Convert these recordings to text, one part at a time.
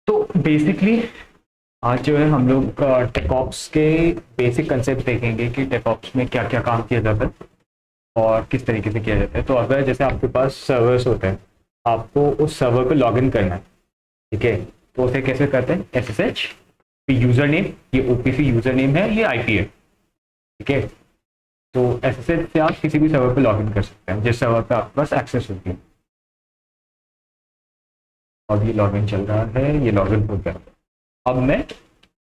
तो बेसिकली आज जो है हम लोग टेकऑप्स के बेसिक कंसेप्ट देखेंगे कि टेकऑप्स में क्या क्या काम किया जाता है और किस तरीके से किया जाता है। तो अगर जैसे आपके पास सर्वर्स होते हैं, आपको उस सर्वर पे लॉगिन करना है, ठीक है, तो उसे कैसे करते हैं? SSH यूजर नेम, ये OPC यूजर नेम है, ये IP है, ठीक है। तो SSH से आप किसी भी सर्वर पे लॉगिन कर सकते हैं जिस सर्वर पे आपके पास एक्सेस होती है। और ये लॉगिन चल रहा है, ये लॉगिन हो गया। अब मैं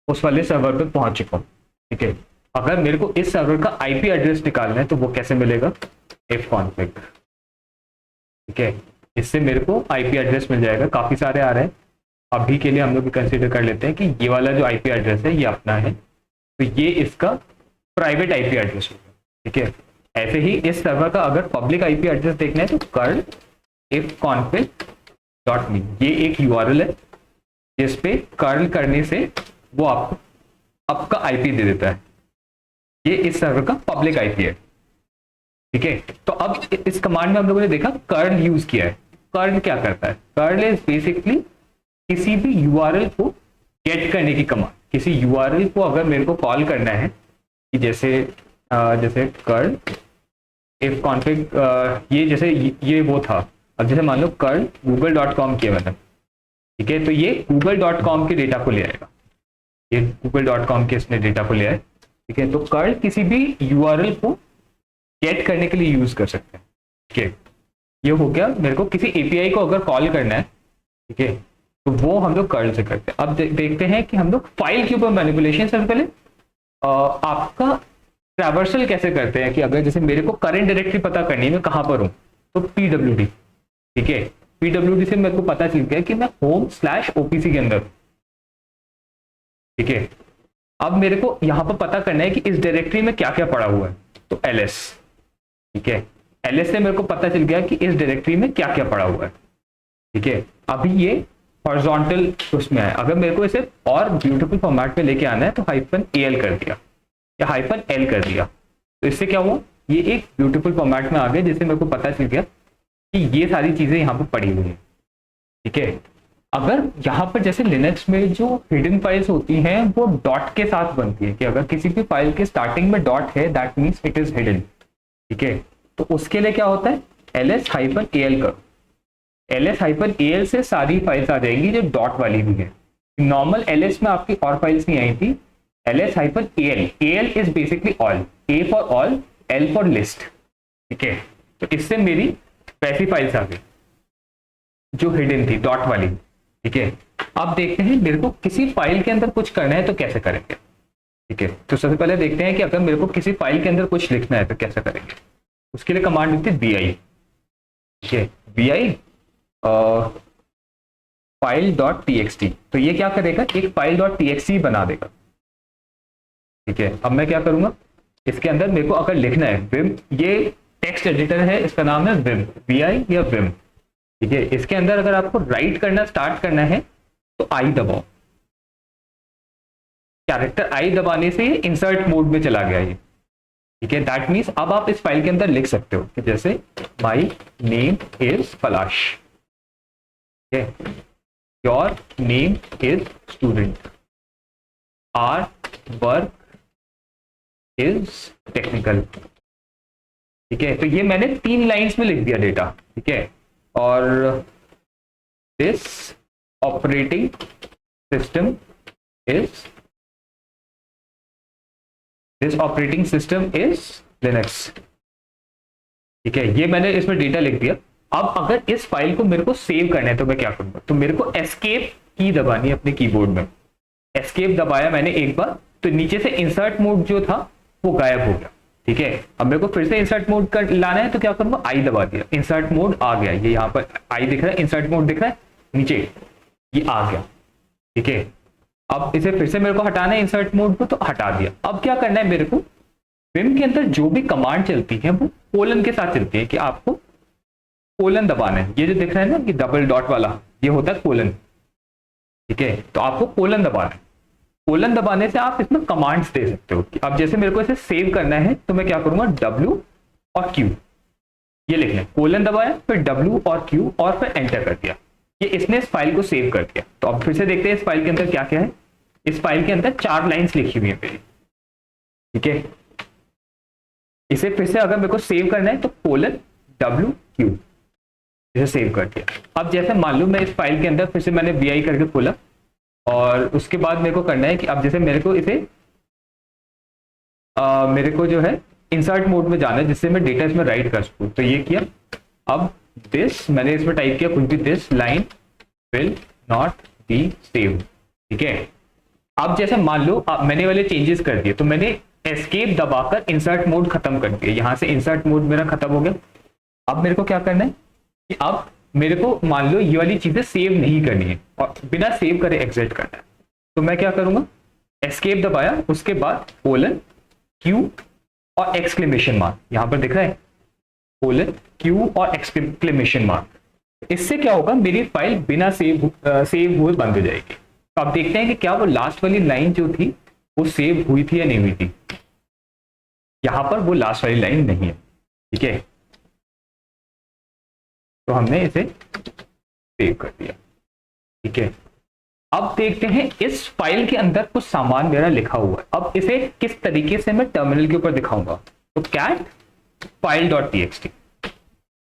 उस वाले सर्वर पे पहुंच चुका हूँ, ठीक है। अगर मेरे को इस सर्वर का IP एड्रेस निकालना है तो वो कैसे मिलेगा? ifconfig, ठीक है। इससे मेरे को IP एड्रेस मिल जाएगा। काफी सारे आ रहे हैं, अभी के लिए हम लोग कंसीडर कर लेते हैं कि ये वाला जो IP एड्रेस है ये अपना है, तो ये इसका प्राइवेट IP एड्रेस होगा, ठीक है। ऐसे ही इस सर्वर का अगर पब्लिक IP एड्रेस देखना है तो curl ifconfig.me, ये एक URL है जिस पे कर्ल करने से वो आपको आपका IP दे देता है। ये इस सर्वर का पब्लिक IP है, ठीक है। तो अब इस कमांड में हम लोगों ने देखा कर्ल यूज किया है। कर्ल क्या करता है? कर्ल इज बेसिकली किसी भी URL को गेट करने की कमांड। किसी URL को अगर मेरे को कॉल करना है कि जैसे कर्ल इफ कॉन्फिग, ये जैसे ये वो था। अब जैसे मान लो कर्ल google.com किया मैंने, ठीक है, तो ये google.com के डेटा को ले आएगा। ये google.com के इसने डेटा को ले आए, ठीक है। तो कर्ल किसी भी URL को गेट करने के लिए यूज कर सकते हैं, ठीक है। ये हो गया। मेरे को किसी API को अगर कॉल करना है, ठीक है, तो वो हम लोग कर्ल से करते हैं। अब देखते हैं कि हम लोग फाइल के ऊपर मैनिपुलेशन। सबसे पहले आपका ट्रैवर्सल कैसे करते हैं कि अगर जैसे मेरे को करंट डायरेक्टरी पता करनी है मैं कहां पर हूं, तो PWD, ठीक है। PWD से मेरे को पता चल गया कि मैं home/OPC के अंदर, ठीक है। अब मेरे को यहां पर पता करना है कि इस डायरेक्टरी में क्या क्या पड़ा हुआ है, तो LS, ठीक है। LS से मेरे को पता चल गया कि इस डायरेक्टरी में क्या क्या पड़ा हुआ है, ठीक है। अभी ये हॉरिजॉन्टल उसमें है। अगर मेरे को इसे और ब्यूटीफुल फॉर्मेट में लेके आना है तो -al कर दिया या -l कर दिया, तो इससे क्या हुआ? ये एक ब्यूटीफुल फॉर्मेट में आ गया जिससे मेरे को पता चल गया कि ये सारी चीजें यहाँ पर पड़ी हुई है, ठीक है। अगर यहाँ पर जैसे लिनक्स में जो हिडन फाइल्स होती हैं वो डॉट के साथ बनती है कि अगर किसी भी फाइल के स्टार्टिंग में डॉट है that means it is hidden, ठीक है। तो उसके लिए क्या होता है? ls-al करो। ls-al से सारी फाइल्स आ जाएंगी जो डॉट वाली भी है। नॉर्मल ls में आपकी और फाइल्स नहीं आई थी। ls-al, al is basically all, a for all, l for list, ठीक है। तो इससे मेरी वैसी फाइल्स आ गई जो हिडन थी, डॉट वाली, ठीक है। अब देखते हैं मेरे को किसी फाइल के अंदर कुछ करना है तो कैसे करेंगे, ठीक है। तो सबसे पहले देखते हैं कि अगर मेरे को किसी फाइल के अंदर कुछ लिखना है तो कैसे करेंगे। उसके लिए कमांड होती है vi, ठीक है। vi file.txt, तो ये क्या करेगा? एक file.txt बना देगा, ठीक है। अब मैं क्या करूंगा, इसके अंदर मेरे को अगर लिखना है vim, ये टेक्स्ट एडिटर है, इसका नाम है vim, vi या vim, ठीक है। इसके अंदर अगर आपको राइट करना स्टार्ट करना है तो आई दबाओ। कैरेक्टर आई दबाने से इंसर्ट मोड में चला गया ये, ठीक है। दैट मीन्स अब आप इस फाइल के अंदर लिख सकते हो कि जैसे माई नेम इज पलाश, ठीक है, your name is student, our work is technical, ठीक है। तो ये मैंने 3 लाइंस में लिख दिया डेटा, ठीक है। और this operating system is Linux, ठीक है। ये मैंने इसमें डेटा लिख दिया। अब अगर इस फाइल को मेरे को सेव करना है तो मैं क्या करूंगा, तो मेरे को एस्केप की दबानी है अपने कीबोर्ड में। एस्केप दबाया मैंने एक बार तो नीचे से इंसर्ट मोड जो था वो गायब हो गया, ठीक है। अब मेरे को फिर से इंसर्ट मोड कर लाना है तो क्या करूंगा, आई दबा दिया, इंसर्ट मोड आ गया। ये यहाँ पर आई दिख रहा है, इंसर्ट मोड दिख रहा है नीचे, ये आ गया, ठीक है। अब इसे फिर से मेरे को हटाना है इंसर्ट मोड को, तो हटा दिया। अब क्या करना है मेरे को, विम के अंदर जो भी कमांड चलती है वो कोलन के साथ चलती है कि आपको कोलन दबाना है। ये जो दिख रहा है ना कि डबल डॉट वाला, ये होता है कोलन, ठीक है। तो आपको कोलन दबाना है। कोलन दबाने से आप इसमें कमांड्स दे सकते हो कि अब जैसे मेरे को इसे सेव करना है तो मैं क्या करूंगा, W और Q ये लिखना है। कोलन दबाया, फिर W और Q और फिर एंटर कर दिया, ये इसने इस फाइल को सेव कर दिया। तो अब फिर से देखते हैं इस फाइल के अंदर क्या क्या है। इस फाइल के अंदर 4 लाइंस लिखी हुई है मेरी, ठीक है। इसे फिर से अगर मेरे को सेव करना है तो :WQ इसे सेव कर दिया। अब जैसे मान लो मैं इस फाइल के अंदर फिर से मैंने vi करके खोला, और उसके बाद मेरे को करना है कि अब जैसे मेरे को इसे मेरे को जो है इंसर्ट मोड में जाना है जिससे मैं डेटा इसमें राइट कर सकूं। तो ये किया। अब दिस मैंने इसमें टाइप किया कुछ भी, this line will not be save, ठीक है। अब जैसे मान लो मैंने वाले चेंजेस कर दिए, तो मैंने एस्केप दबाकर इंसर्ट मोड खत्म कर दिया। यहां से इंसर्ट मोड मेरा खत्म हो गया। अब मेरे को क्या करना है कि अब मेरे को मान लो ये वाली चीजें सेव नहीं करनी है और बिना सेव करे एग्जिट करना है। तो मैं क्या करूंगा, एस्केप दबाया, उसके बाद :Q और एक्सक्लेमेशन मार्क, यहां पर दिख रहा है :Q और एक्सक्लेमेशन मार्क। इससे क्या होगा, मेरी फाइल बिना सेव हुए बंद हो जाएगी। तो आप देखते हैं कि क्या वो लास्ट वाली लाइन जो थी वो सेव हुई थी या नहीं हुई थी। यहां पर वो लास्ट वाली लाइन नहीं है, ठीक है। तो हमने इसे सेव कर दिया, ठीक है। अब देखते हैं इस फाइल के अंदर कुछ सामान मेरा लिखा हुआ है। अब इसे किस तरीके से मैं टर्मिनल के ऊपर दिखाऊंगा। तो cat file.txt,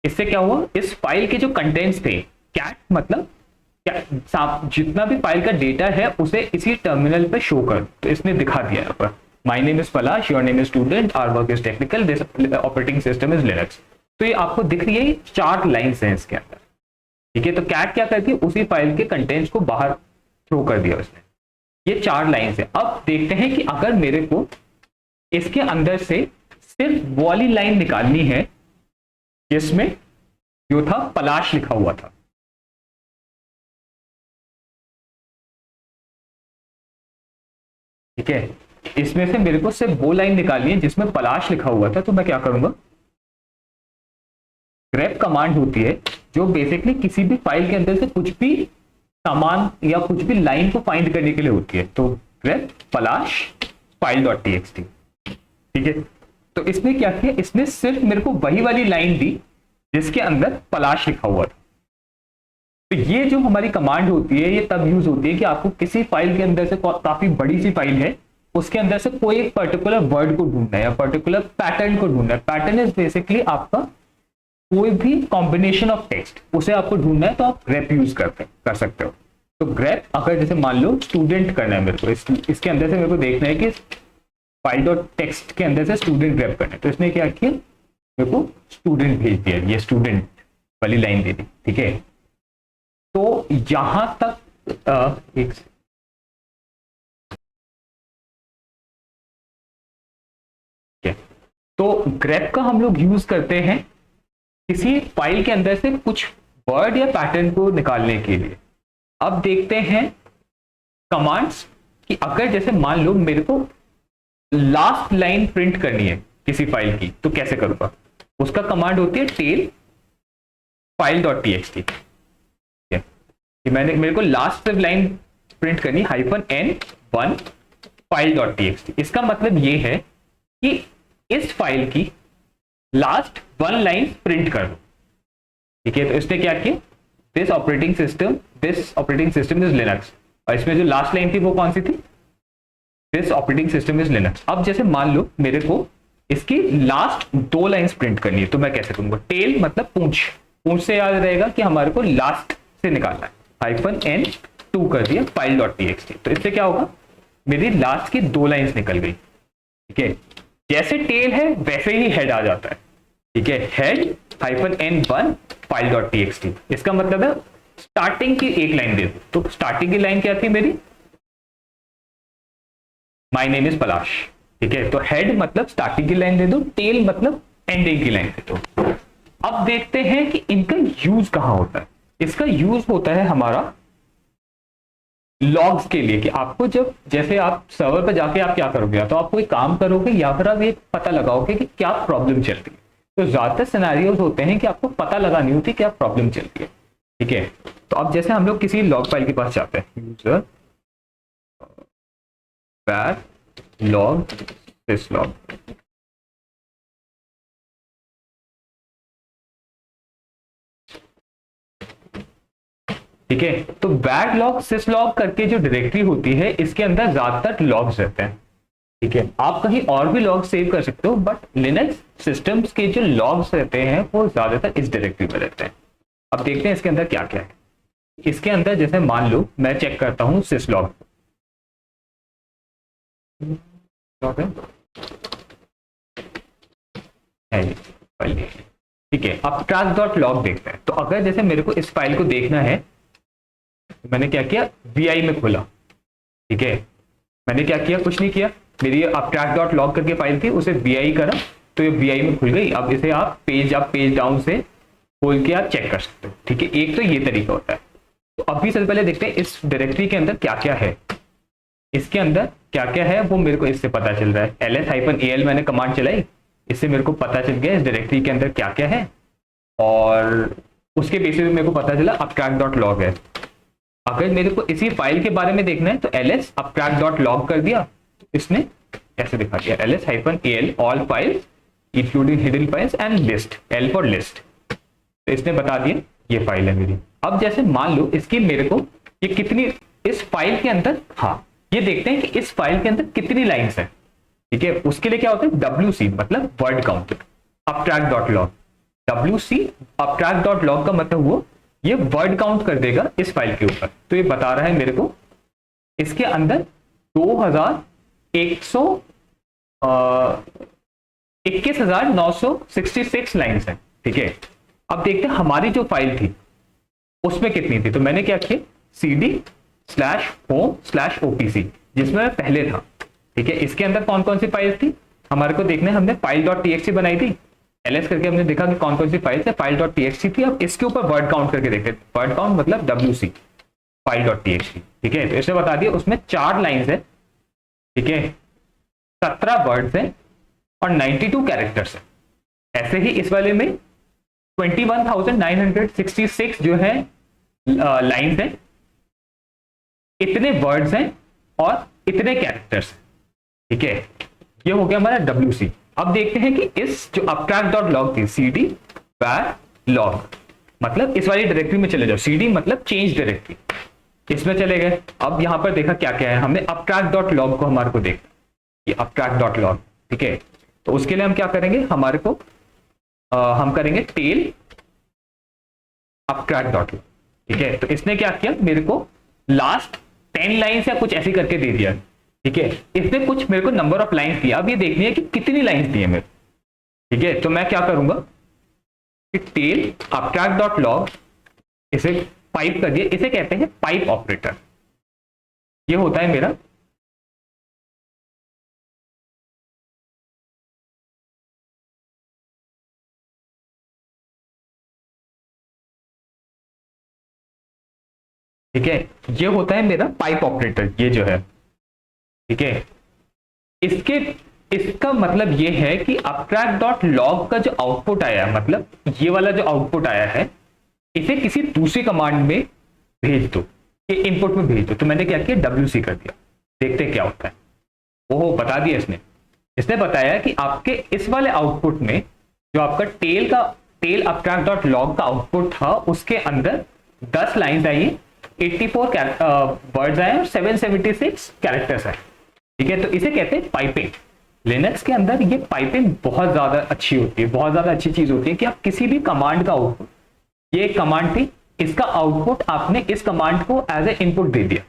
इससे क्या हुआ, इस फाइल के जो कंटेंट्स थे, cat मतलब जितना भी फाइल का डेटा है उसे इसी टर्मिनल पे शो कर। तो इसने दिखा दिया यहाँ पर, my name is Palash, your name is student, our work is technical, this operating system is Linux. तो ये आपको दिख रही है, 4 लाइंस हैं इसके अंदर, ठीक है। तो कैट क्या करती है, उसी फाइल के कंटेंट्स को बाहर थ्रो कर दिया उसने। ये 4 लाइंस है। अब देखते हैं कि अगर मेरे को इसके अंदर से सिर्फ वो वाली लाइन निकालनी है जिसमें जो था पलाश लिखा हुआ था, ठीक है। इसमें से मेरे को सिर्फ वो लाइन निकालनी है जिसमें पलाश लिखा हुआ था। तो मैं क्या करूंगा, ग्रेप कमांड होती है जो बेसिकली किसी भी फाइल के अंदर से कुछ भी सामान या कुछ भी लाइन को फाइंड करने के लिए होती है। तो ग्रेप पलाश file.txt, ठीक है। तो इसने क्या किया, इसने सिर्फ मेरे को वही वाली लाइन दी जिसके अंदर पलाश लिखा हुआ था। तो ये जो हमारी कमांड होती है ये तब यूज होती है कि आपको किसी फाइल के अंदर से, काफी बड़ी सी फाइल है, उसके अंदर से कोई एक पर्टिकुलर वर्ड को ढूंढना है या पर्टिकुलर पैटर्न को ढूंढना है। पैटर्न इज बेसिकली आपका कोई भी कॉम्बिनेशन ऑफ टेक्स्ट, उसे आपको ढूंढना है तो आप ग्रेप यूज कर सकते हो। तो ग्रेप अगर जैसे मान लो स्टूडेंट करना है मेरे को, इसके अंदर से मेरे को देखना है कि file.txt के अंदर से स्टूडेंट ग्रेप करना है। तो इसने क्या किया, मेरे को स्टूडेंट भेज दिया, ये स्टूडेंट वाली लाइन दे दी, ठीक है। तो यहां तक एक तो ग्रेप का हम लोग यूज करते हैं किसी फाइल के अंदर से कुछ वर्ड या पैटर्न को निकालने के लिए। अब देखते हैं कमांड्स कि अगर जैसे मान लो मेरे को लास्ट लाइन प्रिंट करनी है किसी फाइल की, तो कैसे करूंगा। उसका कमांड होती है टेल file.txt, कि मेरे को लास्ट लाइन प्रिंट करनी -n1 file.txt। इसका मतलब ये है कि इस फाइल की लास्ट 1 लाइन प्रिंट कर दो, ठीक है। तो इसने क्या किया, this operating system is Linux, और इसमें जो लास्ट लाइन थी वो कौन सी थी, this operating system is Linux. अब जैसे मान लो मेरे को इसकी लास्ट 2 लाइंस प्रिंट करनी है, तो मैं कैसे करूंगा, टेल मतलब पूंछ से याद रहेगा कि हमारे को लास्ट से निकालना है, -n2 कर दिया file.txt। तो इससे क्या होगा, मेरी लास्ट की 2 लाइंस निकल गई, ठीक है। जैसे टेल है वैसे ही हेड आ जाता है, ठीक है। हेड -n1 file.txt, इसका मतलब है स्टार्टिंग की एक लाइन दे दो। तो स्टार्टिंग की लाइन क्या थी मेरी, माय नेम इज पलाश, ठीक है। तो हेड मतलब स्टार्टिंग की लाइन दे दो, टेल मतलब एंडिंग की लाइन दे दो। अब देखते हैं कि इनका यूज कहां होता है। इसका यूज होता है हमारा लॉग्स के लिए, कि आपको जब जैसे आप सर्वर पर जाके आप क्या करोगे, या तो आप कोई काम करोगे या फिर आप ये पता लगाओगे कि क्या प्रॉब्लम चल रही है। तो ज्यादातर सिनेरियोज होते हैं कि आपको पता लगानी होती है क्या प्रॉब्लम चल रही है, ठीक है। तो अब जैसे हम लोग किसी लॉग फाइल के पास जाते हैं, यूजर var log syslog, ठीक है, तो बैड लॉग सिस लॉग करके जो डायरेक्टरी होती है इसके अंदर ज्यादातर लॉग्स रहते हैं। ठीक है, आप कहीं और भी लॉग सेव कर सकते हो, बट लिनक्स सिस्टम्स के जो लॉग्स रहते हैं वो ज्यादातर इस डायरेक्टरी में रहते हैं। अब देखते हैं इसके अंदर क्या क्या है। इसके अंदर जैसे मान लो मैं चेक करता हूं सिस लॉग, ठीक है, अब ट्रैक डॉट लॉग देखते हैं। तो अगर जैसे मेरे को इस फाइल को देखना है, मैंने क्या किया, वी में खोला। ठीक है, मैंने क्या किया, कुछ नहीं किया, मेरी अब ट्रैक डॉट लॉग करके फाइल थी, उसे वी करा तो ये वी में खुल गई। अब इसे आप पेज डाउन से खोल के आप चेक कर सकते हो। ठीक है, एक तो ये तरीका होता है। तो अभी सबसे पहले देखते हैं इस डायरेक्टरी के अंदर क्या क्या है। इसके अंदर क्या क्या है वो मेरे को इससे पता चल रहा है। ls-al मैंने कमांड चलाई, इससे मेरे को पता चल गया इस डायरेक्टरी के अंदर क्या क्या है, और उसके बेसिस पे मेरे को पता चला अपट्रैक्ट डॉट लॉग है। अगर मेरे को इसी फाइल के बारे में देखना है तो ls अपट्रैक्ट डॉट लॉग कर दिया, इसने ऐसे दिखा दिया ls-al all files including hidden files and list, l for list. तो इसने बता दिया ये फाइल है मेरी। अब जैसे मान लो इसकी मेरे को ये कितनी इस फाइल के अंदर, हाँ ये देखते हैं कि इस फाइल के अंदर कितनी लाइंस है। ठीक है, उसके लिए क्या होता है, WC मतलब word count, abstract dot log. WC abstract dot log का मतलब हुआ ये वर्ड काउंट कर देगा इस फाइल के ऊपर। तो ये बता रहा है मेरे को इसके अंदर 21,966 लाइंस है। ठीक है, अब देखते हैं हमारी जो फाइल थी उसमें कितनी थी। तो मैंने क्या किया, cd/home/opc जिसमें मैं पहले था। ठीक है, इसके अंदर कौन कौन सी फाइल्स थी हमारे को देखने, हमने file.txt बनाई थी, ls करके हमने देखा कि कौन कौन सी फाइल्स है, file.txt थी। अब इसके ऊपर वर्ड काउंट करके देखते, वर्ड काउंट मतलब WC file.txt। ठीक है, तो इसने बता दिया उसमें 4 लाइंस है। ठीक है, 17 वर्ड्स है और 92 कैरेक्टर्स है। ऐसे ही इस वाले में 21,966 जो है लाइंस है, इतने वर्ड्स हैं और इतने कैरेक्टर्स हैं। ठीक है, ये हो गया हमारा WC। अब देखते हैं कि इस जो अपट्रैक्ट डॉट लॉग थी cd var log, मतलब इस वाली डायरेक्टरी में चले जाओ। cd मतलब चेंज डायरेक्टरी, इसमें चले गए। अब यहां पर देखा क्या क्या है, हमने अपट्रैक्ट डॉट लॉग को हमारे को देखा, ये अपट्रैक्ट डॉट लॉग। ठीक है, तो उसके लिए हम क्या करेंगे, हमारे को हम करेंगे टेल अपट्रैक्ट डॉट लॉग। ठीक है, तो इसने क्या किया, मेरे को लास्ट 10 लाइन्स या कुछ ऐसे करके दे दिया। ठीक है, इसने कुछ मेरे को नंबर ऑफ लाइंस दिया। अब ये देखनी है कि कितनी लाइंस दी है मेरे। ठीक है, तो मैं क्या करूंगा कि टेल अपट्रैक्ट डॉट लॉग, इसे पाइप कर दिया, इसे कहते हैं पाइप ऑपरेटर। ये होता है मेरा ठीक है, ये होता है मेरा पाइप ऑपरेटर, ये जो है। ठीक है, इसका मतलब ये है कि अपट्रैक्ट डॉट लॉग का जो आउटपुट आया है, मतलब ये वाला जो आउटपुट आया है, इसे किसी दूसरी कमांड में भेज दो, ये इनपुट में भेज दो। तो मैंने क्या किया, WC कर दिया, देखते हैं क्या होता है। ओहो, बता दिया इसने बताया कि आपके इस वाले आउटपुट में जो आपका टेल अपट्रैक्ट डॉट लॉग का आउटपुट था, उसके अंदर 10 लाइन्स आई, 84 वर्ड्स आए और 776 कैरेक्टर्स आए। ठीक है, तो इसे कहते हैं पाइपिंग। लिनक्स के अंदर ये पाइपिंग बहुत ज्यादा अच्छी होती है, बहुत ज्यादा अच्छी चीज होती है कि आप किसी भी कमांड का आउटपुट, ये एक कमांड थी, इसका आउटपुट आपने इस कमांड को एज ए इनपुट दे दिया।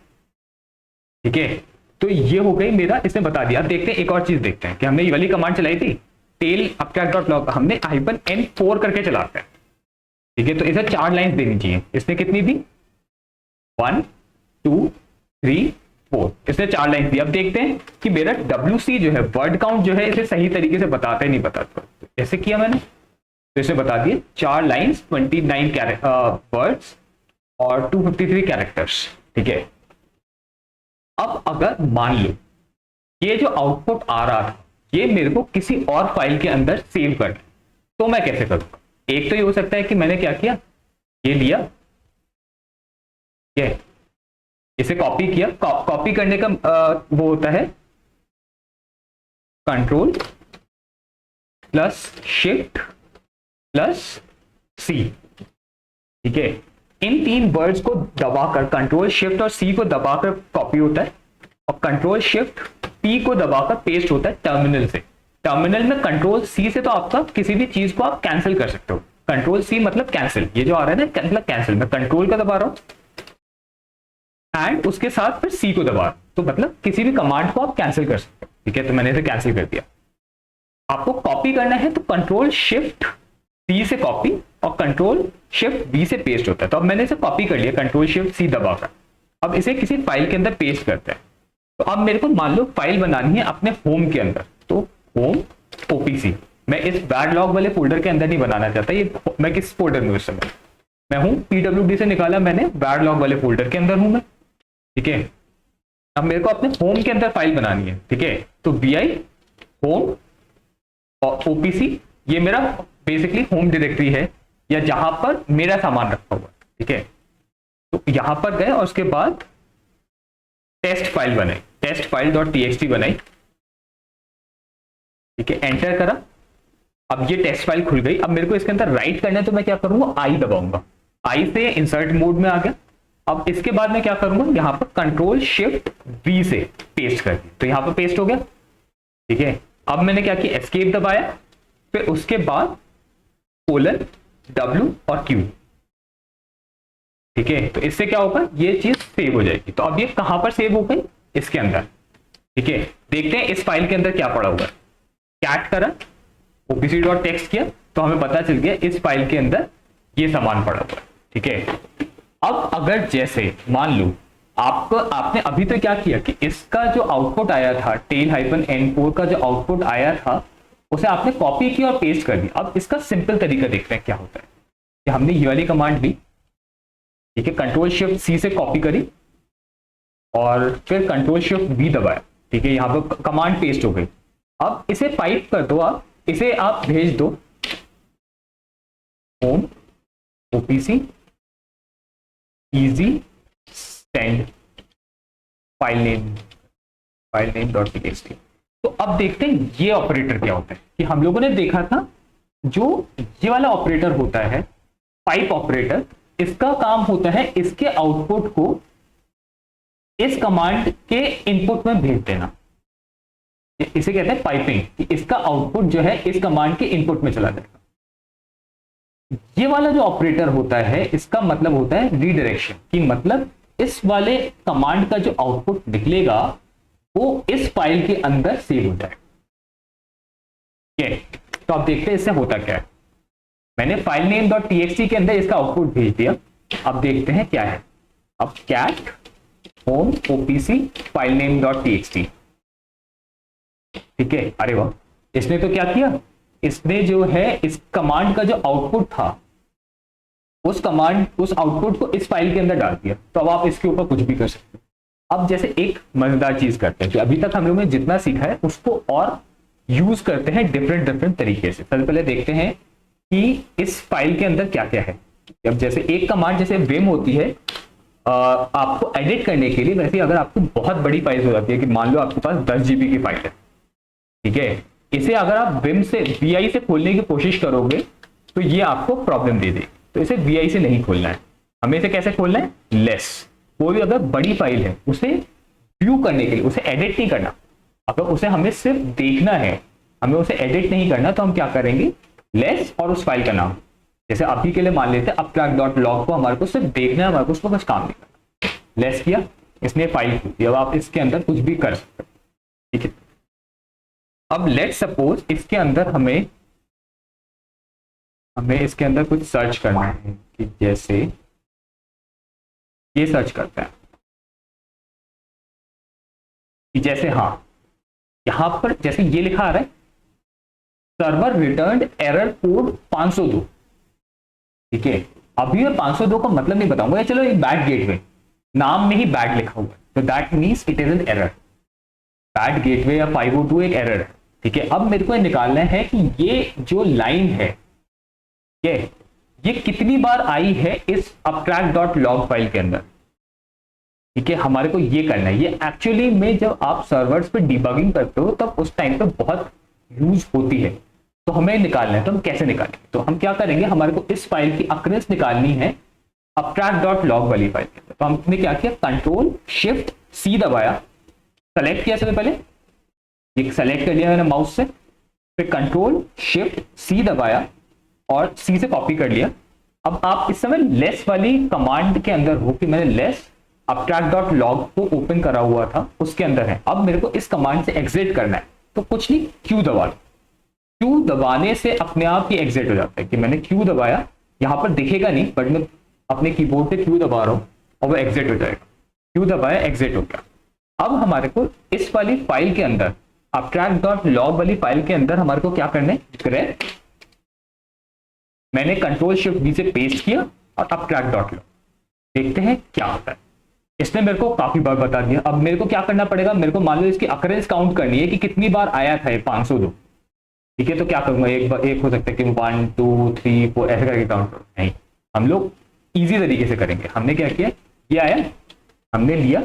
ठीक है, तो ये हो गई मेरा, इसने बता दिया। अब देखते हैं एक और चीज देखते हैं कि हमने ये वाली कमांड चलाई थी टेल अपट्रैक्ट डॉट लॉग, हमने -n4 करके चलाते हैं। ठीक है, तो इसे 4 लाइंस देनी चाहिए, इसने कितनी दी, 1 2 3 4, इसने 4 लाइन दी। अब देखते हैं कि मेरा WC जो है, वर्ड काउंट जो है, इसे सही तरीके से बताता है नहीं बताता। तो ऐसे किया मैंने, तो इसे बता दिए 4 लाइन्स 29 वर्ड्स और 253 कैरेक्टर्स। ठीक है, अब अगर मान लो ये जो आउटपुट आ रहा था ये मेरे को किसी और फाइल के अंदर सेव कर, तो मैं कैसे करूंगा। एक तो ये हो सकता है कि मैंने क्या किया, ये लिया, ये इसे कॉपी किया। कॉपी करने का वो होता है control plus shift plus C। ठीक है, इन 3 वर्ड्स को दबाकर कंट्रोल शिफ्ट और सी को दबाकर कॉपी होता है और कंट्रोल शिफ्ट पी को दबाकर पेस्ट होता है टर्मिनल से। टर्मिनल में कंट्रोल सी से तो आपका किसी भी चीज को आप कैंसिल कर सकते हो। कंट्रोल सी मतलब कैंसिल, ये जो आ रहा है ना मतलब कैंसिल। मैं कंट्रोल का दबा रहा हूं एंड उसके साथ फिर सी को दबा रहा हूं, तो मतलब किसी भी कमांड को आप कैंसिल कर सकते हो। ठीक है, तो मैंने इसे कैंसिल कर दिया। आपको कॉपी करना है तो कंट्रोल शिफ्ट सी से कॉपी और कंट्रोल शिफ्ट वी से पेस्ट होता है। तो अब मैंने इसे कॉपी कर लिया कंट्रोल शिफ्ट सी दबाकर। अब इसे किसी फाइल के अंदर पेस्ट करते हैं। तो अब मेरे को मान लो फाइल बनानी है अपने होम के अंदर, तो होम ओपीसी। मैं इस बैड लॉग वाले फोल्डर के अंदर नहीं बनाना चाहता। ये मैं किस फोल्डर में उस समय मैं हूं, पीडब्ल्यूडी से निकाला मैंने, बैड लॉग वाले फोल्डर के अंदर हूं मैं। ठीक है, अब मेरे को अपने होम के अंदर फाइल बनानी है। ठीक है, तो वी होम और ओपीसी ये मेरा बेसिकली होम डायरेक्टरी है या जहां पर मेरा सामान रखा हुआ है। ठीक है, तो यहां पर गए और उसके बाद टेस्ट फाइल बनाई, टेस्ट फाइल डॉट टीएक्सटी बनाई। ठीक है, एंटर करा। अब ये टेस्ट फाइल खुल गई। अब मेरे को इसके अंदर राइट करना है तो मैं क्या करूंगा, आई दबाऊंगा। आई से इंसर्ट मोड में आ गया। अब इसके बाद मैं क्या करूंगा, यहां पर कंट्रोल शिफ्ट वी से पेस्ट कर दिया, तो यहां पर पेस्ट हो गया। ठीक है, अब मैंने क्या किया, एस्केप दबाया, फिर उसके बाद कोलन W और Q। ठीक है, तो इससे क्या होगा, ये चीज सेव हो जाएगी। तो अब ये कहां पर सेव हो गई, इसके अंदर। ठीक है, देखते हैं इस फाइल के अंदर क्या पड़ा हुआ है। कैट करा, opc.txt किया, तो हमें पता चल गया इस फाइल के अंदर ये सामान पड़ा हुआ है। ठीक है, अब अगर जैसे मान लो आपने अभी तो क्या किया कि इसका जो आउटपुट आया था tail-n4 का जो आउटपुट आया था उसे आपने कॉपी किया और पेस्ट कर दिया। अब इसका सिंपल तरीका देखते हैं क्या होता है कि हमने ये वाली कमांड ली। ठीक है, कंट्रोल शिफ्ट सी से कॉपी करी और फिर कंट्रोल शिफ्ट वी दबाया। ठीक है, यहां पर कमांड पेस्ट हो गई। अब इसे पाइप कर दो, आप इसे आप भेज दो home OPC easy send file name dot TXT. तो अब देखते हैं ये ऑपरेटर क्या होता है कि हम लोगों ने देखा था जो ये वाला ऑपरेटर होता है पाइप ऑपरेटर, इसका काम होता है इसके आउटपुट को इस कमांड के इनपुट में भेज देना। इसे कहते हैं पाइपिंग, कि इसका आउटपुट जो है इस कमांड के इनपुट में चला जाएगा। ये वाला जो ऑपरेटर होता है इसका मतलब होता है रीडायरेक्शन, कि मतलब इस वाले कमांड का जो आउटपुट निकलेगा वो इस फाइल के अंदर सेव हो जाएगा। तो आप देखते हैं इससे होता क्या है। मैंने फाइल नेम डॉट टीएक्सटी के अंदर इसका आउटपुट भेज दिया। अब देखते हैं क्या है। अब cat home OPC file name dot TXT. ठीक है, अरे वाह, इसने तो क्या किया, इसने जो है इस कमांड का जो आउटपुट था उस आउटपुट को इस फाइल के अंदर डाल दिया। तो अब आप इसके ऊपर कुछ भी कर सकते हो। अब जैसे एक मजेदार चीज करते हैं कि अभी तक हम लोगों ने जितना सीखा है उसको और यूज करते हैं डिफरेंट तरीके से। सबसे पहले देखते हैं कि इस फाइल के अंदर क्या क्या है। अब जैसे एक कमांड जैसे विम होती है आपको एडिट करने के लिए, वैसे अगर आपको बहुत बड़ी फाइल हो जाती है कि मान लो आपके पास 10 GB की फाइल है। ठीक है, इसे अगर आप विम से VI से खोलने की कोशिश करोगे तो ये आपको प्रॉब्लम दे दे। तो इसे VI से नहीं खोलना है, हमें इसे कैसे खोलना है, लेस। कोई अगर बड़ी फाइल है उसे व्यू करने के लिए, उसे एडिट नहीं करना, अगर उसे हमें सिर्फ देखना है, हमें उसे एडिट नहीं करना, तो हम क्या करेंगे, लेस और उस फाइल का नाम। जैसे अभी के लिए मान लेते हैं uptrack.log को हमारे को सिर्फ देखना है, हमारे को उसको कुछ काम नहीं करना। लेस किया, इसने फाइल खोल दी। अब आप इसके अंदर कुछ भी कर सकते हो। ठीक है, अब लेट सपोज इसके अंदर हमें इसके अंदर कुछ सर्च करना है कि जैसे ये सर्च करते हैं कि जैसे हाँ यहां पर जैसे ये लिखा आ रहा है सर्वर रिटर्न्ड एरर कोड 502। ठीक है, अभी मैं 502 का मतलब नहीं बताऊंगा, चलो एक बैड गेटवे, नाम में ही बैड लिखा हुआ है, तो that means it is an error. Bad gateway या 502 एक एरर है। ठीक है, अब मेरे को निकालना है कि ये जो लाइन है ये कितनी बार आई है इस uptrack.log फाइल के अंदर। ठीक है, हमारे को ये करना है। ये एक्चुअली में जब आप सर्वर्स पे डिबगिंग करते हो तब उस टाइम पे बहुत यूज होती है, तो हमें निकालना है। तो हम कैसे निकालेंगे, तो हम क्या करेंगे, हमारे को इस फाइल की अक्रेंस निकालनी है abstract डॉट लॉग वाली फाइल के अंदर। तो हमने क्या किया, कंट्रोल शिफ्ट सी दबाया, सेलेक्ट किया सबसे पहले, ये सेलेक्ट कर लिया मैंने माउस से, फिर कंट्रोल शिफ्ट सी दबाया और सी से कॉपी कर लिया। अब आप इस समय लेस वाली कमांड के अंदर हो कि मैंने लेस abstract डॉट लॉग को ओपन करा हुआ था उसके अंदर है। अब मेरे को इस कमांड से एग्जिट करना है, तो कुछ नहीं, क्यू दबा लो। क्यू दबाने से अपने आप ही एग्जिट हो जाता है कि मैंने क्यू दबाया, यहां पर दिखेगा नहीं बट मैं अपने कीबोर्ड पे क्यू दबा रहा हूं और वो एग्जिट हो जाएगा। क्यू दबाया, एग्जिट हो गया। अब हमारे को इस वाली फाइल के अंदर abstract डॉट लॉग वाली फाइल के अंदर हमारे को क्या करना है, ग्रेप, मैंने कंट्रोल शिफ्ट बी से पेस्ट किया और abstract डॉट लॉग, देखते हैं क्या होता है। इसने मेरे को काफी बार बता दिया। अब मेरे को क्या करना पड़ेगा, मेरे को मान लो इसकी अकरेंस काउंट करनी है कि कितनी बार आया था ये 502, ठीक है। तो क्या करूंगा, एक हो सकता है कि 1 2 3 4 ऐसे करके काउंट करो, नहीं, हम लोग इजी तरीके से करेंगे। हमने क्या किया, ये आया, हमने लिया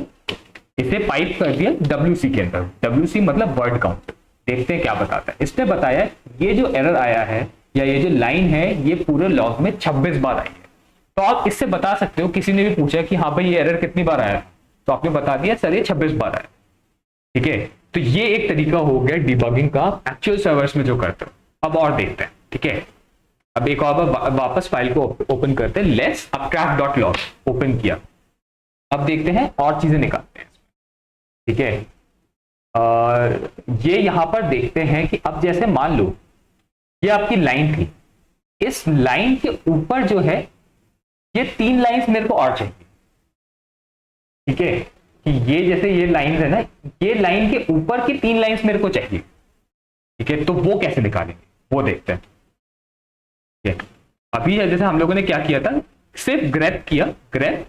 इसे पाइप कर दिया WC के अंदर। WC मतलब वर्ड काउंट, देखते हैं क्या बताता है। इसने बताया ये जो एरर आया है या ये जो लाइन है ये पूरे लॉग में 26 बार आई है। तो आप इससे बता सकते हो, किसी ने भी पूछा कि हाँ भाई ये एरर कितनी बार आया, तो आपने बता दिया सर ये 26 बार आया, ठीक है। तो ये एक तरीका हो गया डिबगिंग का एक्चुअल सर्वर्स में जो करते हो। अब और देखते हैं, ठीक है। अब एक और बार वापस फाइल को ओपन करते हैं, let's abstract dot log open किया। अब देखते हैं और चीजें निकालते हैं, ठीक है। और ये यहां पर देखते हैं कि अब जैसे मान लो ये आपकी लाइन थी, इस लाइन के ऊपर जो है ये 3 लाइंस मेरे को और चाहिए, ठीक है। कि ये जैसे ये लाइन है ना, ये लाइन के ऊपर की 3 लाइंस मेरे को चाहिए, ठीक है। तो वो कैसे निकालेंगे वो देखते हैं, ठीक है। अभी जैसे हम लोगों ने क्या किया था, सिर्फ ग्रैब किया, ग्रैब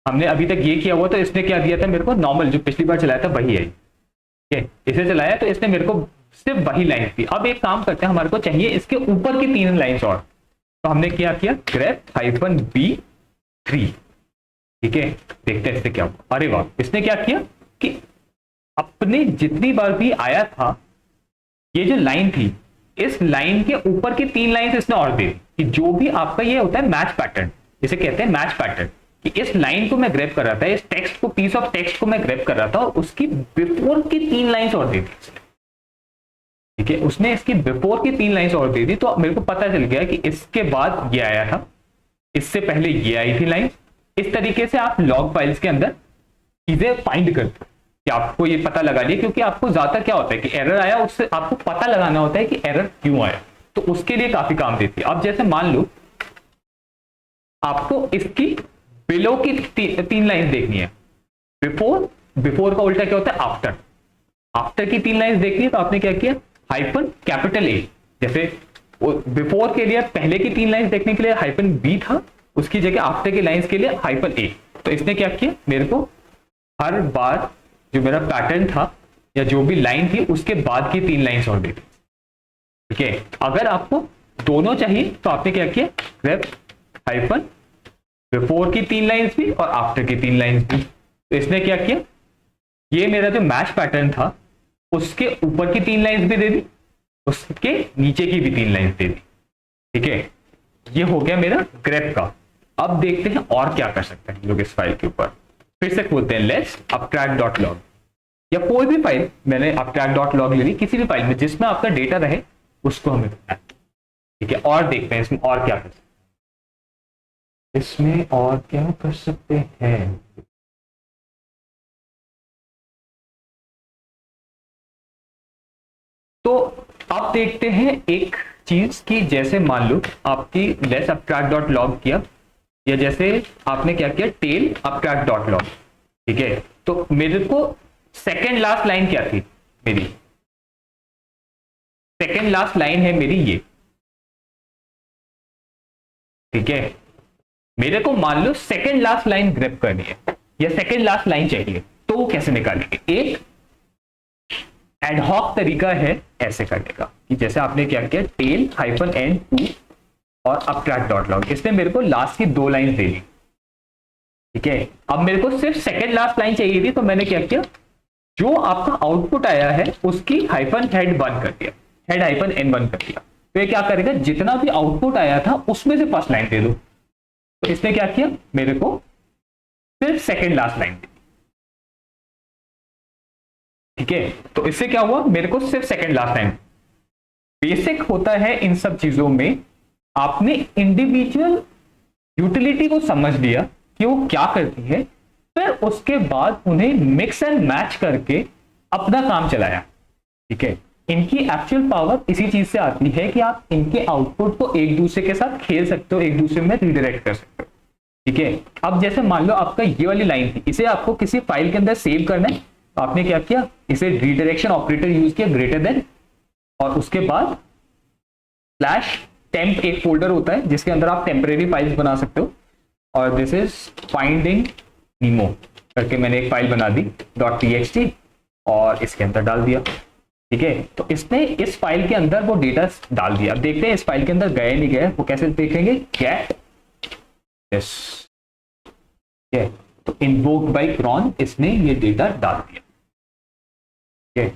हमने अभी तक ये किया हुआ, तो इसने क्या दिया था मेरे को, नॉर्मल जो पिछली बार चलाया था वही है, ठीक है। इसे चलाया तो इसने मेरे को सिर्फ वही लाइन दी। अब एक काम करते हैं, हमारे को चाहिए इसके ऊपर की 3 लाइंस और, तो हमने क्या किया, ग्रेप -B3, ठीक है। देखते हैं इससे क्या हुआ। अरे वाह, इसने क्या किया कि अपने जितनी बार भी आया था ये जो लाइन थी, इस लाइन के ऊपर की 3 लाइंस इसने और दे दी। कि जो भी आपका ये होता है मैच पैटर्न, इसे कहते हैं मैच पैटर्न, कि इस लाइन को मैं ग्रैब कर रहा था, इस टेक्स्ट को, पीस ऑफ टेक्स्ट को मैं ग्रैब कर रहा था और उसकी बिफोर की 3 लाइंस और दे दी, ठीक है। उसने इसकी बिफोर की 3 लाइंस और दे दी, तो मेरे को पता चल गया कि इसके बाद ये आया था, इससे पहले ये आई थी लाइन। इस तरीके से आप लॉग फाइल्स के अंदर चीजें फाइंड करते हो कि आपको ये पता लगा लिया, क्योंकि आपको ज्यादा क्या होता है कि एरर आया, उससे आपको पता लगाना होता है कि एरर क्यों आया, तो उसके लिए काफी काम देती है। अब जैसे मान लो आपको इसकी बिलो की 3 लाइंस देखनी है, बिफोर, बिफोर का उल्टा क्या होता है, आफ्टर, आफ्टर की 3 लाइंस देखनी है, तो आपने क्या किया, -A, जैसे बिफोर के लिए पहले की 3 लाइंस देखने के लिए -B था, उसकी जगह आफ्टर की लाइंस के लिए -A। तो इसने क्या किया, मेरे को हर बार जो मेरा पैटर्न था या जो भी लाइन थी उसके बाद की 3 लाइंस और दी थी, ठीक है। अगर आपको दोनों चाहिए तो आपने क्या किया, ग्रैब हाइफन बिफोर की 3 लाइंस भी और आफ्टर की 3 लाइंस भी। तो इसने क्या किया, ये मेरा जो मैच पैटर्न था उसके ऊपर की 3 लाइंस भी दे दी, उसके नीचे की भी 3 लाइंस दे दी, ठीक है। ये हो गया मेरा ग्रैब का। अब देखते हैं और क्या कर सकते हैं लोग इस फाइल के ऊपर। फिर से खोलते हैं लेट्स abstract डॉट लॉग, या कोई भी फाइल, मैंने abstract डॉट लॉग ले ली, किसी भी फाइल में जिसमें आपका डेटा रहे उसको हमें करना है, ठीक है। और देखते हैं इसमें और क्या कर सकते हैं, इसमें और क्या कर सकते हैं। तो आप देखते हैं एक चीज की, जैसे मान लो आपकी लेट्स abstract डॉट लॉग किया, या जैसे आपने क्या किया, टेल abstract डॉट लॉग, ठीक है। तो मेरे को सेकेंड लास्ट लाइन क्या थी, मेरी सेकेंड लास्ट लाइन है मेरी ये, ठीक है। मेरे को मान लो सेकेंड लास्ट लाइन ग्रैब करनी है या सेकेंड लास्ट लाइन चाहिए, तो वो कैसे निकालेंगे। एक एडहॉक तरीका है ऐसे करने का कि जैसे आपने क्या किया, टेल -N2 और abstract डॉट लॉग, इसने मेरे को लास्ट की 2 लाइन दे दी, ठीक है। अब मेरे को सिर्फ सेकेंड लास्ट लाइन चाहिए थी, तो मैंने क्या किया, जो आपका आउटपुट आया है उसकी -head1 कर दिया, head -N1 कर दिया। तो ये क्या करेगा, जितना भी आउटपुट आया था उसमें से फर्स्ट लाइन दे दो, तो इसने क्या किया, मेरे को सिर्फ सेकेंड लास्ट लाइन दी। ठीक है, तो इससे क्या हुआ, मेरे को सिर्फ सेकेंड लास्ट लाइन। बेसिक होता है इन सब चीजों में, आपने इंडिविजुअल यूटिलिटी को समझ लिया कि वो क्या करती है, फिर उसके बाद उन्हें मिक्स एंड मैच करके अपना काम चलाया। ठीक है, इनकी एक्चुअल पावर इसी चीज से आती है कि आप इनके आउटपुट को एक दूसरे के साथ खेल सकते हो, एक दूसरे में रिडायरेक्ट कर सकते हो। ठीक है, अब जैसे मान लो आपका ये वाली लाइन थी, इसे आपको किसी फाइल के अंदर सेव करना है, तो आपने क्या किया, इसे रिडायरेक्शन ऑपरेटर यूज किया ग्रेटर देन, और उसके बाद स्लैश टेम्प एक फोल्डर होता है जिसके अंदर आप टेम्परेरी फाइल्स बना सकते हो, और दिस इज फाइंडिंग नीमो करके मैंने एक फाइल बना दी .txt और इसके अंदर डाल दिया। ठीक है, तो इसने इस फाइल के अंदर वो डेटा डाल दिया। अब देखते हैं इस फाइल के अंदर गए नहीं गए, वो कैसे देखेंगे, गेट दिस। ठीक है, तो इन्वोक्ड बाय cron इसने ये डेटा डाल दिया। ठीक है,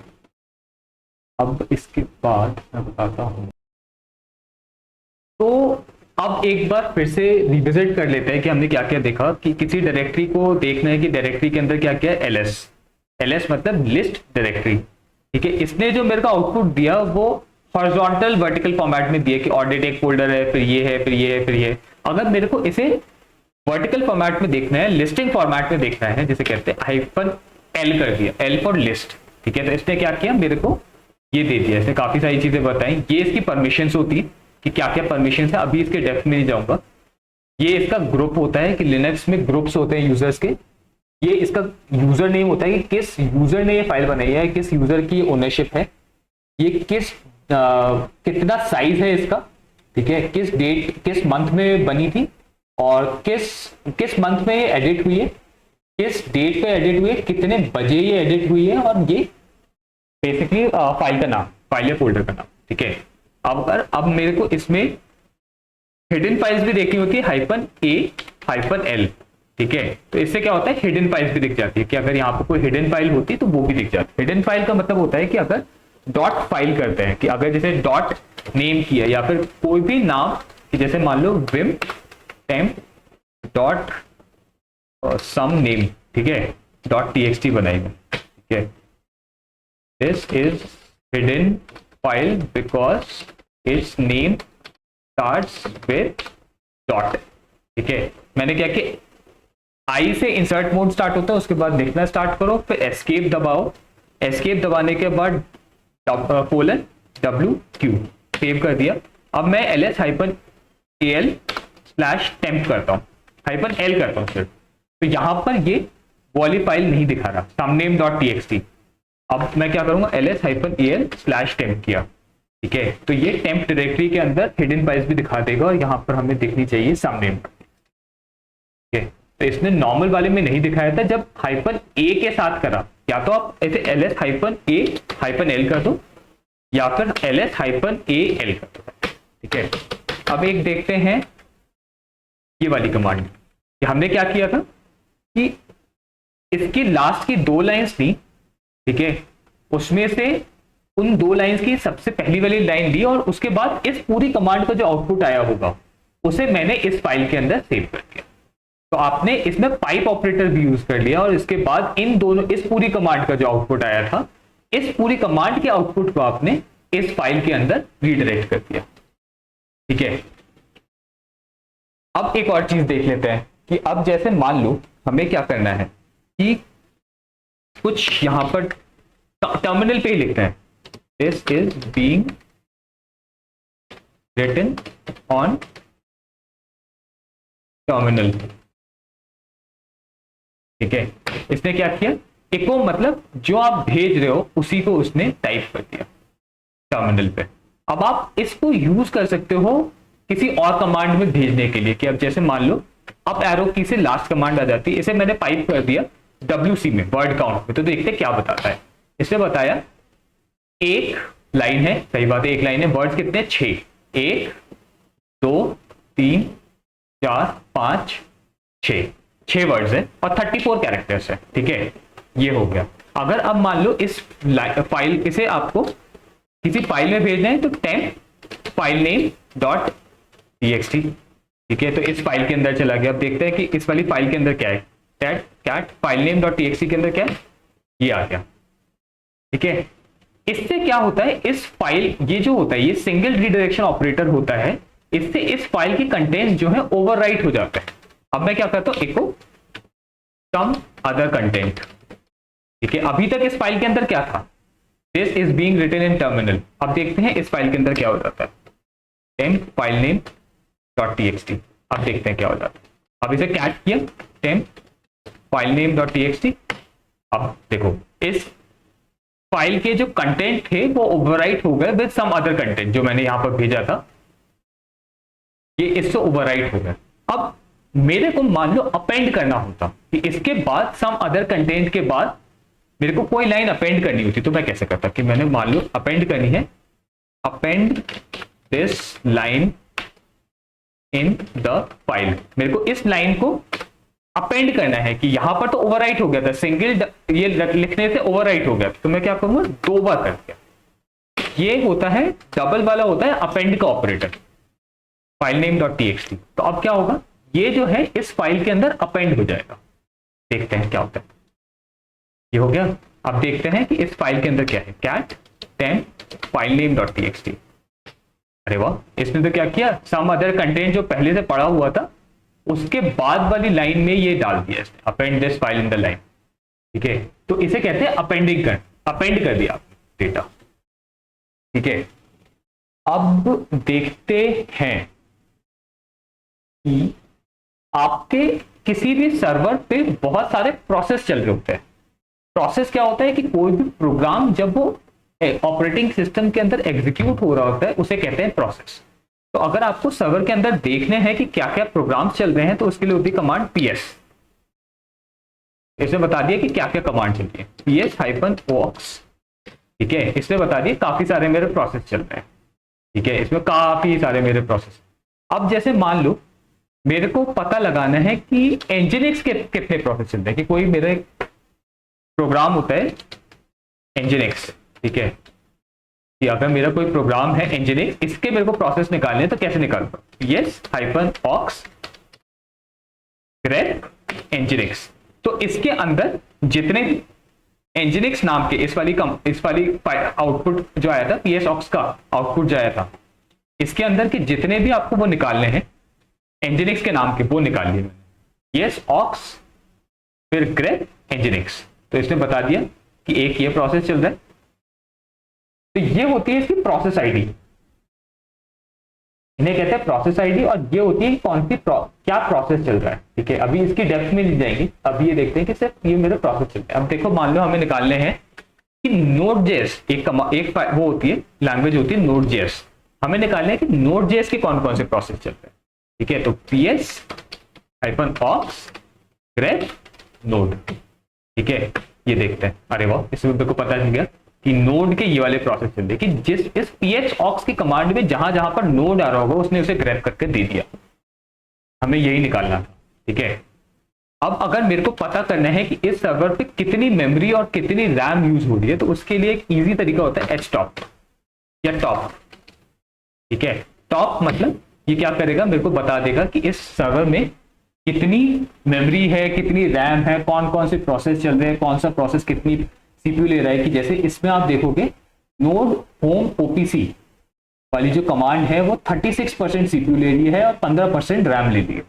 अब इसके बाद मैं बताता हूं, तो अब एक बार फिर से रिविजिट कर लेते हैं कि हमने क्या क्या देखा, कि किसी डायरेक्टरी को देखना है कि डायरेक्टरी के अंदर क्या क्या है, एलएस मतलब लिस्ट डायरेक्टरी। ठीक है, इसने जो मेरे को आउटपुट दिया वो हॉरिजॉन्टल वर्टिकल फॉर्मेट में दिया कि ऑडिट एक फोल्डर है, फिर ये है, फिर ये है, फिर ये है। अगर मेरे को इसे वर्टिकल फॉर्मेट में देखना है, लिस्टिंग फॉर्मेट में देखना है, जिसे कहते हैं -L कर दिया, L फॉर लिस्ट। ठीक है, तो इसने क्या किया, मेरे को ये दे दिया, इसने काफी सारी चीजें बताई। ये इसकी परमिशंस होती है कि क्या क्या परमिशंस है, अभी इसके डेप्थ में नहीं जाऊंगा। ये इसका ग्रुप होता है कि लिनक्स में ग्रुप्स होते हैं यूजर्स के। ये इसका यूजर नेम होता है कि किस यूजर ने ये फाइल बनाई है, किस यूजर की ओनरशिप है, ये कितना साइज है इसका। ठीक है, किस डेट किस मंथ में बनी थी, और किस मंथ में ये एडिट हुई है, किस डेट पे एडिट हुई है, कितने बजे ये एडिट हुई है, और ये बेसिकली फाइल का नाम, फाइल या फोल्डर का नाम। ठीक है, अब मेरे को इसमें हिडन फाइल्स भी देखनी होती है, -A-L। ठीक है, तो इससे क्या होता है, हिडन फाइल्स भी दिख जाती है, कि अगर यहाँ पर कोई हिडन फाइल होती तो वो भी दिख जाती है। हिडन फाइल का मतलब होता है कि अगर डॉट फाइल करते हैं, कि अगर जैसे डॉट नेम किया या फिर कोई भी नाम, कि जैसे मान लो vim temp dot some name, ठीक है, .txt बनाएगा। ठीक है, this is hidden file because it's name starts with dot. ठीक है, मैंने क्या कि आई से इंसर्ट मोड स्टार्ट होता है, उसके बाद लिखना स्टार्ट करो, फिर एस्केप दबाओ, एस्केप दबाने के बाद कोलन WQ सेव कर दिया। अब मैं ls-al /temp करता हूँ, -L करता हूँ सिर्फ, तो यहां पर ये वाली फाइल नहीं दिखा रहा, sumname.txt। अब मैं क्या करूंगा, ls-al /temp किया। ठीक है, तो ये टेम्प डायरेक्टरी के अंदर हिडन फाइल्स भी दिखा देगा, और यहाँ पर हमें दिखनी चाहिए sumname। ठीक है, तो इसने नॉर्मल वाले में नहीं दिखाया था, जब -a के साथ करा, या तो आप ऐसे ls-a-l कर दो, या फिर ls-al कर दो। ठीक है, अब एक देखते हैं ये वाली कमांड, कि हमने क्या किया था कि इसकी लास्ट की 2 लाइंस थी। ठीक है, उसमें से उन 2 लाइंस की सबसे पहली वाली लाइन ली, और उसके बाद इस पूरी कमांड का जो आउटपुट आया होगा उसे मैंने इस फाइल के अंदर सेव कर दिया। तो आपने इसमें पाइप ऑपरेटर भी यूज कर लिया, और इसके बाद इन दोनों, इस पूरी कमांड का जो आउटपुट आया था, इस पूरी कमांड के आउटपुट को आपने इस फाइल के अंदर रीडायरेक्ट कर दिया। ठीक है, अब एक और चीज देख लेते हैं, कि अब जैसे मान लो हमें क्या करना है, कि कुछ यहां पर टर्मिनल पे ही लिखते हैं, this is being written on terminal. ठीक है, इसने क्या किया, इको मतलब जो आप भेज रहे हो उसी को उसने टाइप कर दिया टर्मिनल पे। अब आप इसको यूज कर सकते हो किसी और कमांड में भेजने के लिए, कि अब जैसे मान लो अप एरो की से लास्ट कमांड आ जाती है, इसे मैंने पाइप कर दिया WC में, वर्ड काउंट में, तो देखते क्या बताता है। इसने बताया 1 लाइन है, सही बात है, 1 लाइन है, वर्ड्स कितने, 6, 1 2 3 4 5 6 वर्ड्स है, और 34 कैरेक्टर्स है। ठीक है, ये हो गया। अगर अब मान लो इस फाइल, इसे आपको किसी फाइल में भेजना है, तो टेम्प फाइल नेम .txt ठीक है, तो इस फाइल के अंदर चला गया। अब देखते हैं कि इस वाली फाइल के अंदर क्या है। Cat file name dot TXT के अंदर क्या है, ये आ गया। ठीक है, इससे क्या होता है, इस फाइल, ये जो होता है ये सिंगल रिडायरेक्शन ऑपरेटर होता है, इससे इस फाइल के कंटेंट जो है ओवरराइट हो जाता है। अब मैं क्या करता हूं, इको सम अदर कंटेंट। ठीक है, अभी तक इस फाइल के अंदर क्या था, this is being written in terminal. अब देखते हैं इस फाइल के अंदर क्या हो जाता है, temp file name dot TXT. अब देखते हैं क्या हो जाता है। अब इसे कैट किया, temp file name dot TXT. अब देखो इस फाइल के जो कंटेंट थे वो ओवरराइट हो गए विद सम अदर कंटेंट, जो मैंने यहां पर भेजा था ये इससे ओवरराइट हो गया। अब मेरे को मान लो अपेंड करना होता कि इसके बाद सम अदर कंटेंट के बाद मेरे को कोई लाइन अपेंड करनी होती, तो मैं कैसे करता कि मैंने मान लो अपेंड करनी है, append this line in the file. मेरे को इस लाइन को अपेंड करना है कि यहां पर तो ओवरराइट हो गया था, सिंगल ये लिखने से ओवरराइट हो गया, तो मैं क्या करूंगा, दो बार कर दिया। ये होता है डबल वाला, होता है अपेंड का operator, file name dot TXT. तो अब क्या होगा, ये जो है इस फाइल के अंदर अपेंड हो जाएगा। देखते हैं क्या होता है। ये हो गया। अब देखते हैं कि इस फाइल के अंदर क्या है, cat temp file name dot TXT. अरे वाह, इसने तो क्या किया, सम अदर कंटेंट जो पहले से पड़ा हुआ था उसके बाद वाली लाइन में ये डाल दिया इसने, append this file in the line. ठीक है, तो इसे कहते हैं अपेंडिंग कर, अपेंड कर दिया डेटा। ठीक है, अब देखते हैं कि आपके किसी भी सर्वर पे बहुत सारे प्रोसेस चल रहे होते हैं। प्रोसेस क्या होता है कि कोई भी प्रोग्राम जब वो ऑपरेटिंग सिस्टम के अंदर एग्जीक्यूट हो रहा होता है उसे कहते हैं प्रोसेस। तो अगर आपको सर्वर के अंदर देखने हैं कि क्या क्या प्रोग्राम चल रहे हैं तो उसके लिए होती है कमांड पीएस। इसने बता दिया कि क्या क्या कमांड चल रही है, PS-OX। ठीक है, इसने बता दिया काफी सारे मेरे प्रोसेस चल रहे हैं। ठीक है, इसमें काफी सारे मेरे प्रोसेस। अब जैसे मान लो मेरे को पता लगाना है कि एनजीनिक्स के कितने प्रोसेस चल रहे हैं, कि कोई मेरा प्रोग्राम होता है एनजीनिक्स। ठीक है, कि अगर मेरा कोई प्रोग्राम है एनजीनिक्स, इसके मेरे को प्रोसेस निकालने हैं तो कैसे निकालूंगा, PS-OX grep एनजीनिक्स। तो इसके अंदर जितने एनजीनिक्स नाम के इस वाली आउटपुट जो आया था, PS-OX का आउटपुट जो आया था, इसके अंदर के जितने भी आपको वो निकालने हैं एनजीनिक्स के नाम के, वो निकाल लिए मैंने, PS-OX फिर grep एनजीनिक्स। तो इसने बता दिया कि एक ये प्रोसेस चल रहा है। तो ये होती है इसकी प्रोसेस आईडी, इन्हें कहते हैं प्रोसेस आईडी, और ये होती है कौन सी क्या प्रोसेस चल रहा है। ठीक है, अभी इसकी डेप्थ में नहीं जाएंगे, अभी ये देखते हैं कि सिर्फ ये मेरा प्रोसेस चल रहा है। अब देखो मान लो हमें निकालने हैं कि नोड.जेएस एक वो होती है लैंग्वेज होती है नोड.जेएस, हमें निकालने हैं कि नोड.जेएस के कौन कौन से प्रोसेस चल रहे हैं। ठीक है, तो PS-OX grep node। ठीक है, ये देखते हैं, अरे वाह, इसमें मेरे को पता चल गया कि नोड के ये वाले प्रोसेस चल रहे, कि जिस इस PS-OX की कमांड में जहां जहां पर नोड आ रहा होगा उसने उसे ग्रैब करके दे दिया, हमें यही निकालना था। ठीक है, अब अगर मेरे को पता करना है कि इस सर्वर पे कितनी मेमोरी और कितनी रैम यूज हो रही है, तो उसके लिए एक इजी तरीका होता है htop या टॉप। ठीक है, टॉप मतलब ये क्या करेगा, मेरे को बता देगा कि इस सर्वर में कितनी मेमोरी है, कितनी रैम है, कौन कौन से प्रोसेस चल रहे हैं, कौन सा प्रोसेस कितनी सीपीयू ले रहा है। कि जैसे इसमें आप देखोगे नोड होम ओपीसी वाली जो कमांड है वो 36% सीपीयू ले रही है और 15% रैम ले रही है।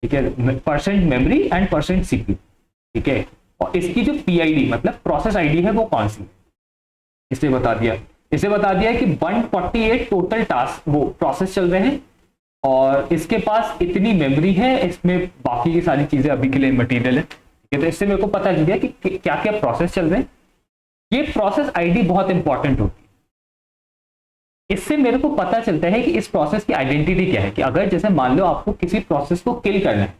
ठीक है, percent memory and percent CPU. ठीक है, और इसकी जो पीआईडी मतलब प्रोसेस आईडी है वो कौन सी है, इसे बता दिया। इसे बता दिया कि 148 टोटल टास्क वो प्रोसेस चल रहे हैं और इसके पास इतनी मेमोरी है, इसमें बाकी की सारी चीजें अभी के लिए मटेरियल है। तो इससे मेरे को पता चल गया कि क्या क्या प्रोसेस चल रहे हैं। ये प्रोसेस आईडी बहुत इंपॉर्टेंट होती है, इससे मेरे को पता चलता है कि इस प्रोसेस की आइडेंटिटी क्या है। कि अगर जैसे मान लो आपको किसी प्रोसेस को किल करना है,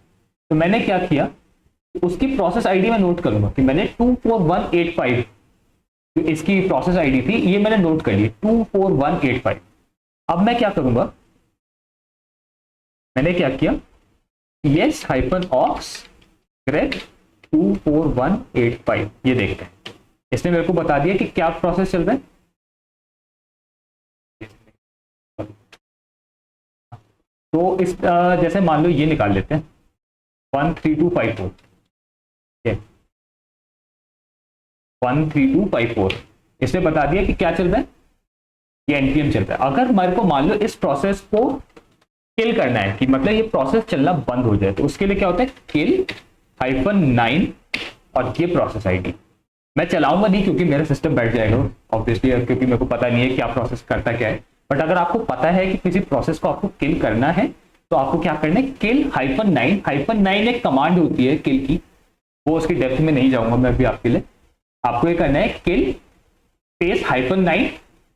तो मैंने क्या किया, उसकी प्रोसेस आईडी में नोट करूंगा कि मैंने 24185 जो इसकी प्रोसेस आईडी थी ये मैंने नोट कर ली 24185। अब मैं क्या करूंगा, मैंने क्या किया, PS-OX grep 24185। ये देखते हैं, इसने मेरे को बता दिया कि क्या प्रोसेस चल रहा है। तो इस जैसे मान लो ये निकाल लेते हैं 13254, 13254, इसमें बता दिया कि क्या चल रहा है, ये एनपीएम चल रहा है। अगर हमारे को मान लो इस प्रोसेस को किल करना है, कि मतलब ये प्रोसेस चलना बंद हो जाए, तो उसके लिए क्या होता है, किल -9 और ये प्रोसेस आईडी। मैं चलाऊंगा नहीं क्योंकि मेरा सिस्टम बैठ जाएगा ऑब्वियसली, क्योंकि मेरे को पता नहीं है क्या प्रोसेस करता क्या है। बट अगर आपको पता है कि किसी प्रोसेस को आपको किल करना है, तो आपको क्या करना है, किल -9, -9 एक कमांड होती है किल की, वो उसकी डेप्थ में नहीं जाऊंगा मैं अभी आपके लिए। आपको ये करना है किल स्पेस -9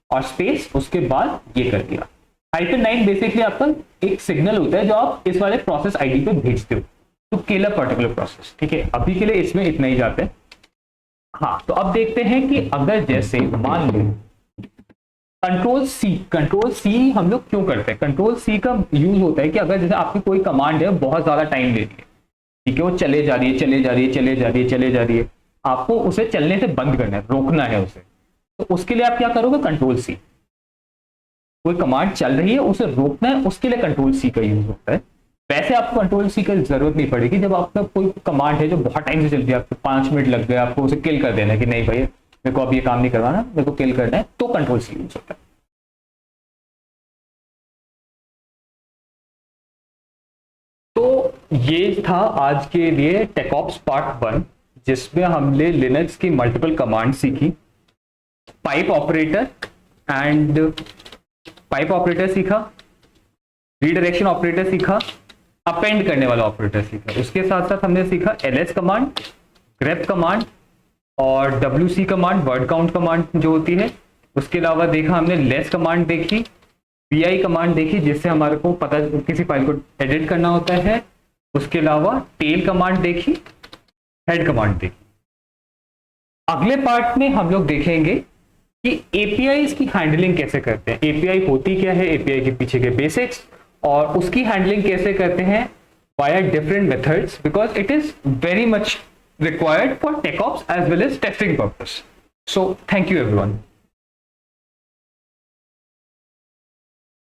और स्पेस, उसके बाद ये कर दिया। -9 बेसिकली आपका एक सिग्नल होता है जो आप इस वाले प्रोसेस आईडी पे भेजते हो to kill a particular process. ठीक है, अभी के लिए इसमें इतना ही जाते हैं। हाँ, तो अब देखते हैं कि अगर जैसे मान लो कंट्रोल सी हम लोग क्यों करते हैं। कंट्रोल सी का यूज होता है कि अगर जैसे आपकी कोई कमांड है बहुत ज्यादा टाइम ले रही है, ठीक है, वो चले जा रही है, आपको उसे चलने से बंद करना है, रोकना है उसे, तो उसके लिए आप क्या करोगे, कंट्रोल सी। कोई कमांड चल रही है उसे रोकना है, उसके लिए कंट्रोल सी का यूज होता है। वैसे आपको कंट्रोल सी की जरूरत नहीं पड़ेगी जब आपका कोई कमांड है जो बहुत टाइम से चलती है, आपको 5 मिनट लग गए, आपको उसे किल कर देना है कि नहीं भाई मेरे को अब ये काम नहीं करवाना, मेरे को किल करना है, तो कंट्रोल सी यूज होता है। तो ये था आज के लिए टेकऑप्स पार्ट 1, जिसमें हमने लिनक्स की मल्टीपल कमांड सीखी, पाइप ऑपरेटर सीखा, रीडायरेक्शन ऑपरेटर सीखा, अपेंड करने वाला ऑपरेटर सीखा। उसके साथ साथ हमने सीखा ls कमांड, grep कमांड और wc command, word count command जो होती है। उसके अलावा देखा हमने लेस कमांड देखी, vi कमांड देखी जिससे हमारे को पता किसी फाइल को एडिट करना होता है। उसके अलावा टेल कमांड देखी, हेड कमांड देखी। अगले पार्ट में हम लोग देखेंगे कि एपीआई की हैंडलिंग कैसे करते हैं, एपीआई होती क्या है, एपीआई के पीछे के बेसिक्स, और उसकी हैंडलिंग कैसे करते हैं via different methods, because it is very much required for TechOps as well as testing purpose. So thank you everyone.